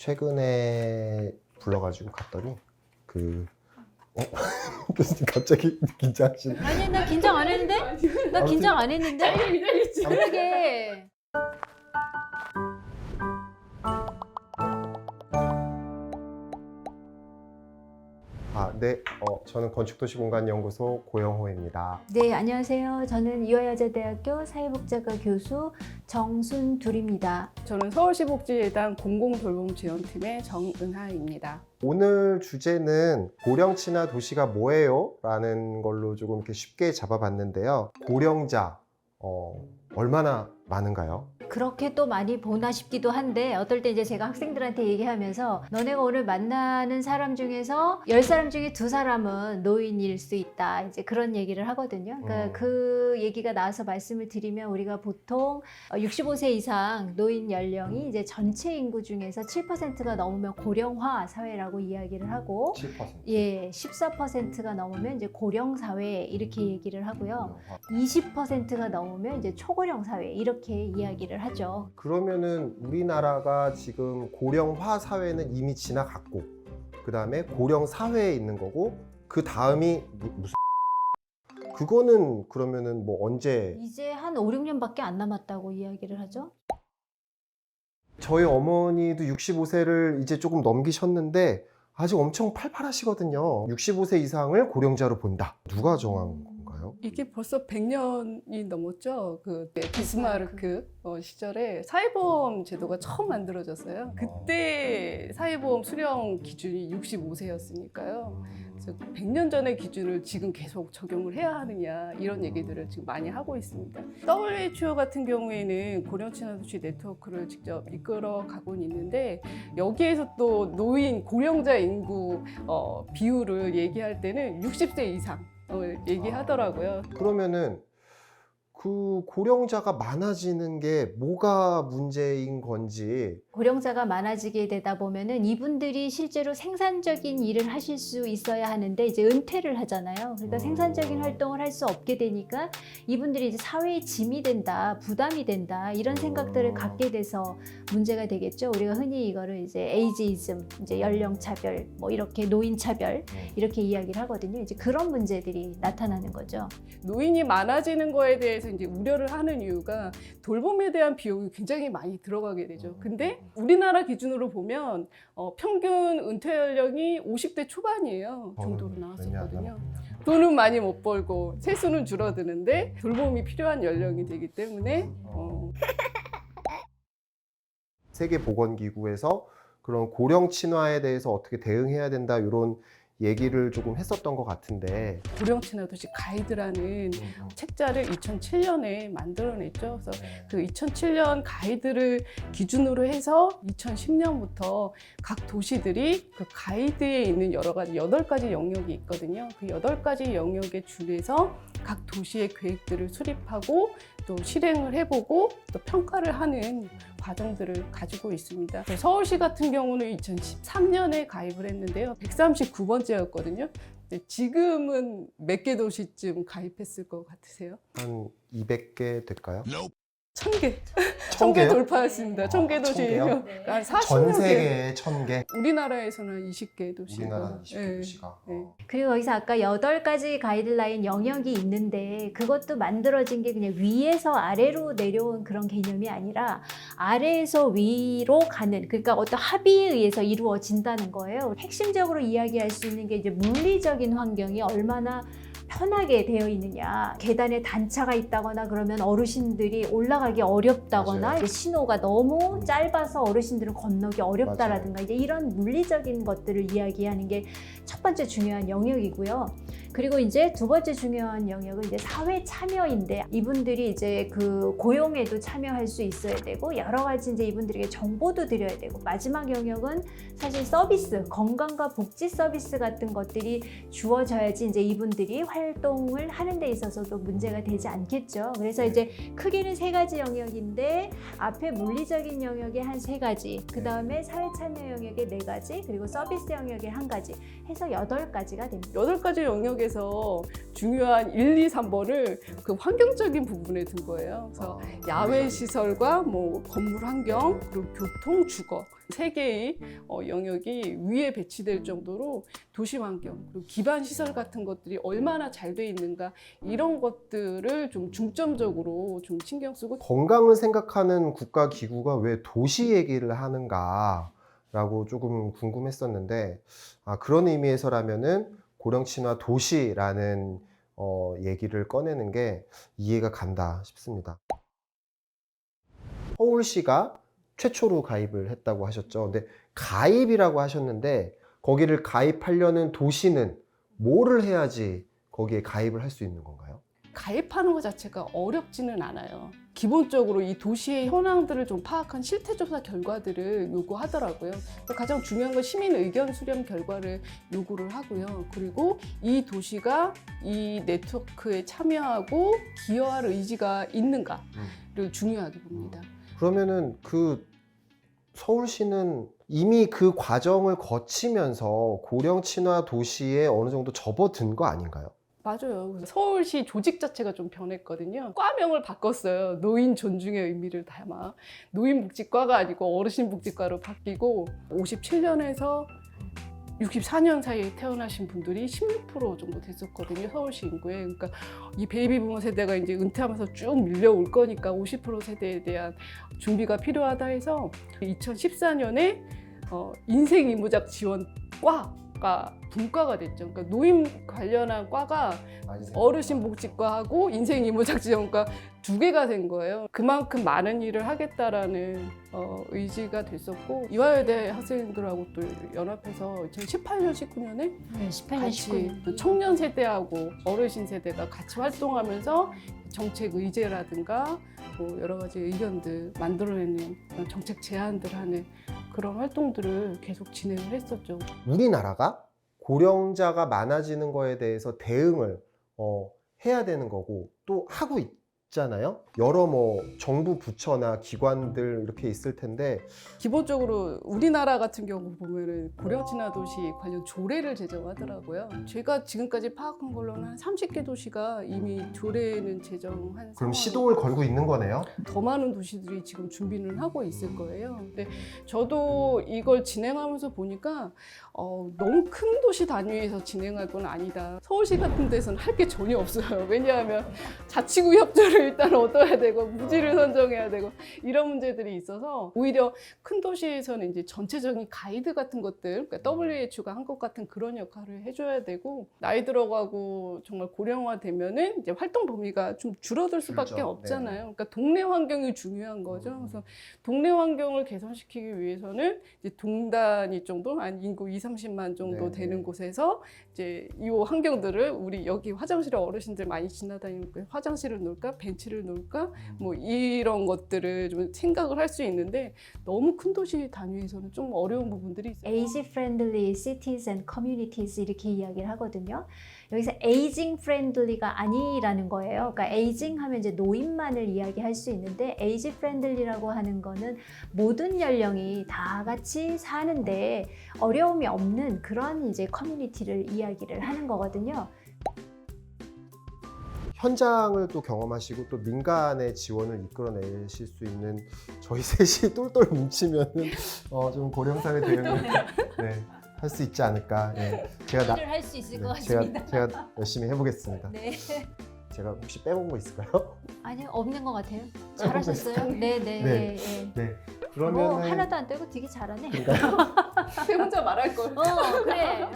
최근에 불러가지고 갔더니 교수님 갑자기 긴장하시네. 아니 나 긴장 안 했는데? 나 긴장 안 했는데? 그러게. 네. 저는 건축도시공간연구소 고영호입니다. 네, 안녕하세요. 저는 이화여자대학교 사회복지학과 교수 정순둘입니다. 저는 서울시복지재단 공공돌봄지원팀의 정은하입니다. 오늘 주제는 고령 친화 도시가 뭐예요? 라는 걸로 조금 이렇게 쉽게 잡아봤는데요. 고령자 얼마나 많은가요? 그렇게 또 많이 보나 싶기도 한데 어떨 때 이제 제가 학생들한테 얘기하면서 너네가 오늘 만나는 사람 중에서 10사람 중에 2사람은 노인일 수 있다. 이제 그런 얘기를 하거든요. 그러니까 그 얘기가 나와서 말씀을 드리면 우리가 보통 65세 이상 노인 연령이 이제 전체 인구 중에서 7%가 넘으면 고령화 사회라고 이야기를 하고 7%. 예, 14%가 넘으면 이제 고령 사회 이렇게 얘기를 하고요. 20%가 넘으면 이제 초고령 사회 이렇게 이야기를 하죠. 그러면은 우리나라가 지금 고령화 사회는 이미 지나갔고 그 다음에 고령 사회에 있는 거고 그 다음이 무슨 그거는 그러면은 뭐 언제 이제 한 5, 6년밖에 안 남았다고 이야기를 하죠. 저희 어머니도 65세를 이제 조금 넘기셨는데 아직 엄청 팔팔하시거든요. 65세 이상을 고령자로 본다. 누가 정한 건가요? 이게 벌써 100년이 넘었죠. 비스마르크 시절에 사회보험 제도가 처음 만들어졌어요. 그때 사회보험 수령 기준이 65세였으니까요. 그래서 100년 전의 기준을 지금 계속 적용을 해야 하느냐 이런 얘기들을 지금 많이 하고 있습니다. WHO 같은 경우에는 고령 친화 도시 네트워크를 직접 이끌어 가고는 있는데 여기에서 또 노인 고령자 인구 비율을 얘기할 때는 60세 이상 얘기하더라고요. 그러면은 그 고령자가 많아지는 게 뭐가 문제인 건지 고령자가 많아지게 되다 보면은 이분들이 실제로 생산적인 일을 하실 수 있어야 하는데 이제 은퇴를 하잖아요. 그러니까 생산적인 활동을 할 수 없게 되니까 이분들이 이제 사회의 짐이 된다, 부담이 된다 이런 생각들을 갖게 돼서 문제가 되겠죠. 우리가 흔히 이거를 이제 에이지이즘, 이제 연령 차별, 뭐 이렇게 노인 차별 이렇게 이야기를 하거든요. 이제 그런 문제들이 나타나는 거죠. 노인이 많아지는 거에 대해서 이제 우려를 하는 이유가 돌봄에 대한 비용이 굉장히 많이 들어가게 되죠. 근데 우리나라 기준으로 보면 평균 은퇴 연령이 50대 초반이에요. 정도로 나왔었거든요. 돈은 많이 못 벌고 세수는 줄어드는데 돌봄이 필요한 연령이 되기 때문에 세계보건기구에서 그런 고령 친화에 대해서 어떻게 대응해야 된다 이런 얘기를 조금 했었던 것 같은데 고령 친화 도시 가이드라는 책자를 2007년에 만들어냈죠. 그래서 그 2007년 가이드를 기준으로 해서 2010년부터 각 도시들이 그 가이드에 있는 여러 가지 8가지 영역이 있거든요. 그 8가지 영역에 준해서 각 도시의 계획들을 수립하고 또 실행을 해보고 또 평가를 하는 과정들을 가지고 있습니다. 서울시 같은 경우는 2013년에 가입을 했는데요. 139번째였거든요. 지금은 몇 개 도시쯤 가입했을 것 같으세요? 한 200개 될까요? 1000개. 1000개요? 1000개 돌파했습니다. 1000개 도시. 1000개요? 한 40년 전 세계에 1000개? 우리나라에서는 20개 도시가. 우리나라 20개 도시가. 네. 그리고 여기서 아까 8가지 가이드라인 영역이 있는데 그것도 만들어진 게 그냥 위에서 아래로 내려온 그런 개념이 아니라 아래에서 위로 가는 그러니까 어떤 합의에 의해서 이루어진다는 거예요. 핵심적으로 이야기할 수 있는 게 이제 물리적인 환경이 얼마나 편하게 되어 있느냐. 계단에 단차가 있다거나 그러면 어르신들이 올라가기 어렵다거나 이제 신호가 너무 짧아서 어르신들은 건너기 어렵다라든가 이제 이런 물리적인 것들을 이야기하는 게 첫 번째 중요한 영역이고요. 그리고 이제 두 번째 중요한 영역은 이제 사회 참여인데 이분들이 이제 그 고용에도 참여할 수 있어야 되고 여러 가지 이제 이분들에게 정보도 드려야 되고 마지막 영역은 사실 서비스, 건강과 복지 서비스 같은 것들이 주어져야지 이제 이분들이 활동을 하는 데 있어서도 문제가 되지 않겠죠. 그래서 이제 크게는 3가지 영역인데 앞에 물리적인 영역에 한 3가지, 그 다음에 사회 참여 영역에 4가지, 그리고 서비스 영역에 1가지 해서 8가지가 됩니다. 8가지 영역에서 중요한 1, 2, 3번을 그 환경적인 부분에 둔 거예요. 그래서 야외 시설과 뭐 건물 환경, 그리고 교통, 주거 3개의 영역이 위에 배치될 정도로 도시 환경 그리고 기반 시설 같은 것들이 얼마나 잘 돼 있는가 이런 것들을 좀 중점적으로 좀 신경 쓰고 건강을 생각하는 국가기구가 왜 도시 얘기를 하는가라고 조금 궁금했었는데, 그런 의미에서라면은 고령친화 도시라는 얘기를 꺼내는 게 이해가 간다 싶습니다. 서울시가 최초로 가입을 했다고 하셨죠. 근데 가입이라고 하셨는데 거기를 가입하려는 도시는 뭐를 해야지 거기에 가입을 할 수 있는 건가요? 가입하는 것 자체가 어렵지는 않아요. 기본적으로 이 도시의 현황들을 좀 파악한 실태조사 결과들을 요구하더라고요. 가장 중요한 건 시민 의견 수렴 결과를 요구를 하고요. 그리고 이 도시가 이 네트워크에 참여하고 기여할 의지가 있는가를 중요하게 봅니다. 그러면은 그 서울시는 이미 그 과정을 거치면서 고령친화 도시에 어느 정도 접어든 거 아닌가요? 맞아요. 서울시 조직 자체가 좀 변했거든요. 과명을 바꿨어요. 노인 존중의 의미를 담아 노인복지과가 아니고 어르신복지과로 바뀌고 57년에서 64년 사이에 태어나신 분들이 16% 정도 됐었거든요. 서울시 인구에. 그러니까 이 베이비부머 세대가 이제 은퇴하면서 쭉 밀려올 거니까 50% 세대에 대한 준비가 필요하다 해서 2014년에 인생 의무작 지원과가 분과가 됐죠. 그러니까 노인 관련한 과가 어르신복지과하고 인생 의무작 지원과 2개가 된 거예요. 그만큼 많은 일을 하겠다라는 의지가 됐었고 이화여대 학생들하고 또 연합해서 2018년, 19년에 네, 18년, 같이 19년. 또 청년 세대하고 어르신 세대가 같이 활동하면서 정책 의제라든가 뭐 여러 가지 의견들 만들어내는 그런 정책 제안들 하는 그런 활동들을 계속 진행을 했었죠. 우리나라가 고령자가 많아지는 거에 대해서 대응을 해야 되는 거고 또 하고 있잖아요. 여러 뭐 정부 부처나 기관들 이렇게 있을 텐데 기본적으로 우리나라 같은 경우 보면은 고령친화 도시 관련 조례를 제정하더라고요. 제가 지금까지 파악한 걸로는 한 30개 도시가 이미 조례는 제정한 그럼 상황이고 시동을 걸고 있는 거네요. 더 많은 도시들이 지금 준비는 하고 있을 거예요. 근데 저도 이걸 진행하면서 보니까 너무 큰 도시 단위에서 진행할 건 아니다. 서울시 같은 데서는 할 게 전혀 없어요. 왜냐하면 자치구 협조를 일단 얻어야 되고 부지를 선정해야 되고 이런 문제들이 있어서 오히려 큰 도시에서는 이제 전체적인 가이드 같은 것들, 그러니까 WHO가 한 것 같은 그런 역할을 해줘야 되고 나이 들어가고 정말 고령화 되면은 이제 활동 범위가 좀 줄어들 수밖에 줄죠. 없잖아요. 네. 그러니까 동네 환경이 중요한 거죠. 그래서 동네 환경을 개선시키기 위해서는 이제 동단위 정도, 한 인구 20-30만 정도 네, 되는 네. 곳에서 이제 이 환경들을 우리 여기 화장실에 어르신들 많이 지나다니니까 화장실을 놓을까, 벤치를 놓을까, 뭐 이런 것들을 좀 생각을 할 수 있는데 너무 큰 도시 단위에서는 좀 어려운 부분들이 있어요. Age friendly cities and communities 이렇게 이야기를 하거든요. 여기서 aging friendly가 아니라는 거예요. 그러니까 aging 하면 이제 노인만을 이야기할 수 있는데 age friendly라고 하는 거는 모든 연령이 다 같이 사는데 어려움이 없는 그런 이제 커뮤니티를 이야기를 하는 거거든요. 현장을 또 경험하시고 또 민간의 지원을 이끌어내실 수 있는 저희 셋이 똘똘 뭉치면은 좀 고령사회 대응을 할 수 있지 않을까. 예. 제가 일을 할 수 있을 것 같습니다. 제가 열심히 해보겠습니다. 네. 제가 혹시 빼먹은 거 있을까요? 아니요, 없는 것 같아요. 잘하셨어요. 네, 네, 네. 네. 네. 뭐 그러면 하나도 안 떼고 되게 잘하네. 혼자 말할 걸. 그래.